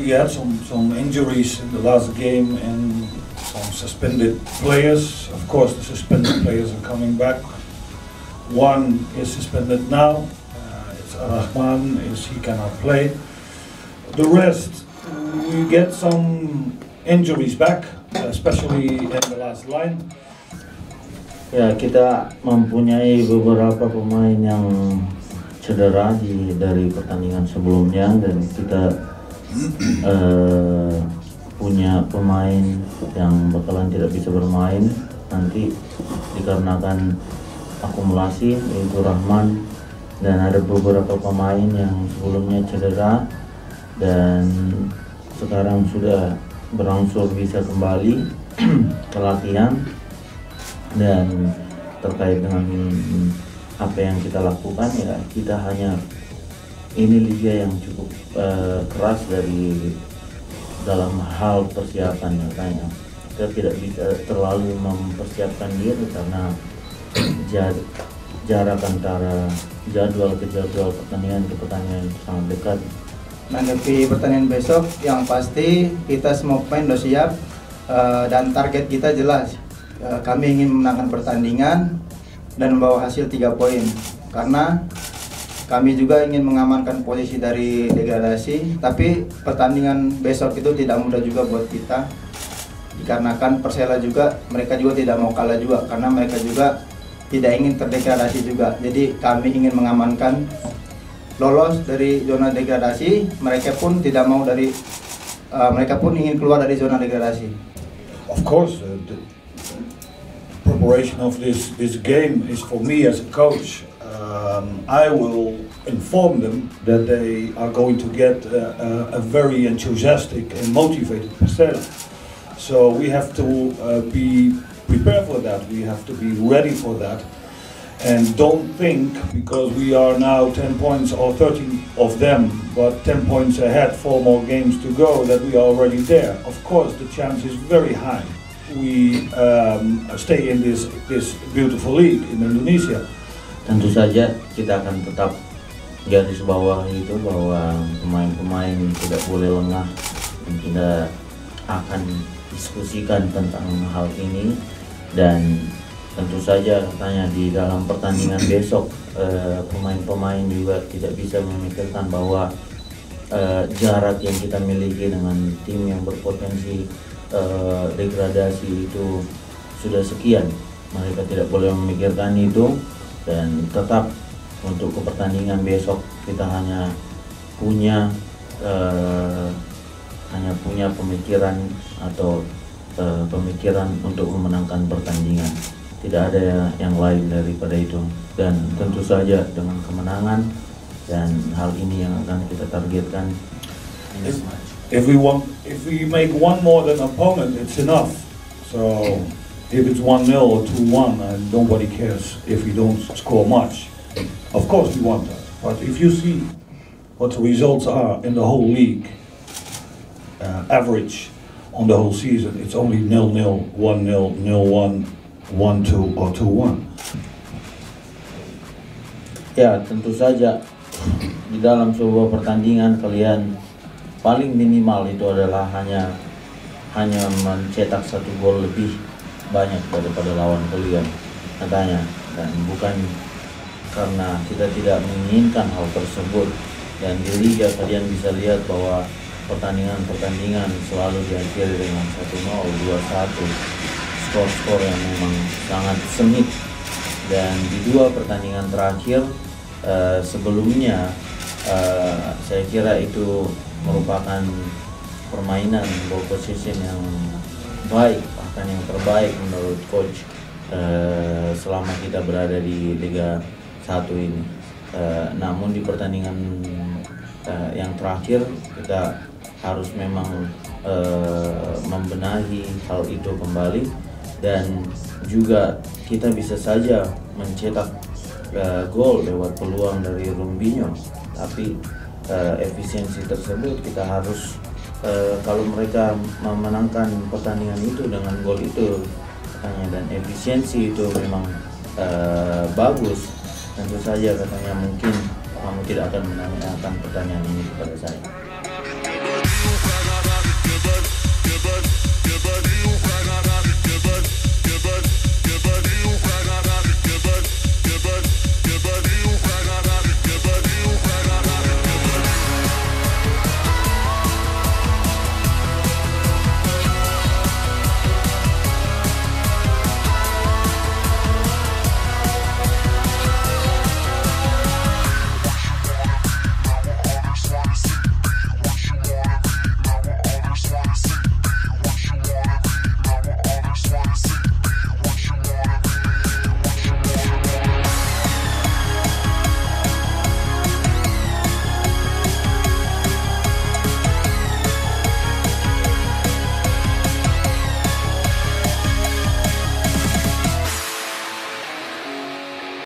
We had some injuries in the last game and some suspended players. Of course, the suspended players are coming back. One is suspended now. It's Rahman. He cannot play. The rest, we get some injuries back, especially in the last line. Ya, kita mempunyai beberapa pemain yang cedera dari pertandingan sebelumnya, dan kita punya pemain yang bakalan tidak bisa bermain nanti dikarenakan akumulasi, yaitu Rahman, dan ada beberapa pemain yang sebelumnya cedera dan sekarang sudah berangsur bisa kembali ke latihan. Dan terkait dengan apa yang kita lakukan, ya kita hanya, ini liga yang cukup keras dari dalam hal persiapan, makanya kita tidak bisa terlalu mempersiapkan diri karena jarak antara jadwal ke jadwal, pertandingan ke pertandingan itu sangat dekat. Menghadapi pertandingan besok, yang pasti kita semua pemain sudah siap, dan target kita jelas. Kami ingin memenangkan pertandingan dan membawa hasil 3 poin, karena kami juga ingin mengamankan posisi dari degradasi. Tapi pertandingan besok itu tidak mudah juga buat kita, dikarenakan Persela juga, mereka juga tidak mau kalah juga, karena mereka juga tidak ingin terdegradasi juga. Jadi kami ingin mengamankan lolos dari zona degradasi, mereka pun tidak mau mereka pun ingin keluar dari zona degradasi. Of course, the preparation of this game is for me as a coach. I will inform them that they are going to get a very enthusiastic and motivated Persela. So we have to be prepared for that. We have to be ready for that. And don't think, because we are now 10 points or 13 of them, but 10 points ahead, 4 more games to go, that we are already there. Of course, the chance is very high. We stay in this beautiful league in Indonesia. Tentu saja kita akan tetap garis bawah itu, bahwa pemain-pemain tidak boleh lengah, dan kita akan diskusikan tentang hal ini. Dan tentu saja katanya di dalam pertandingan besok, pemain-pemain juga tidak bisa memikirkan bahwa jarak yang kita miliki dengan tim yang berpotensi degradasi itu sudah sekian. Mereka tidak boleh memikirkan itu, dan tetap untuk ke pertandingan besok kita hanya punya pemikiran atau pemikiran untuk memenangkan pertandingan. Tidak ada yang lain daripada itu, dan tentu saja dengan kemenangan, dan hal ini yang akan kita targetkan. If we make one more than opponent, it's enough. So if it's 1-0 or 2-1, nobody cares if we don't score much. Of course we want that, but if you see what the results are in the whole league, average on the whole season, it's only 0-0, 1-0, 0-1, 1-2 or 2-1. Ya, tentu saja di dalam sebuah pertandingan kalian paling minimal itu adalah hanya mencetak 1 gol lebih banyak daripada lawan kalian, katanya. Dan bukan karena kita tidak menginginkan hal tersebut. Dan di liga kalian bisa lihat bahwa pertandingan selalu diakhiri dengan 1-0, 2-1, skor-skor yang memang sangat sengit. Dan di 2 pertandingan terakhir sebelumnya, saya kira itu merupakan permainan ball position yang baik, bahkan yang terbaik menurut coach selama kita berada di Liga 1 ini. Namun di pertandingan yang terakhir kita harus memang membenahi hal itu kembali, dan juga kita bisa saja mencetak gol lewat peluang dari Robinho, tapi efisiensi tersebut kita harus kalau mereka memenangkan pertandingan itu dengan gol itu katanya, dan efisiensi itu memang bagus, tentu saja katanya mungkin kamu tidak akan menanyakan pertanyaan ini kepada saya.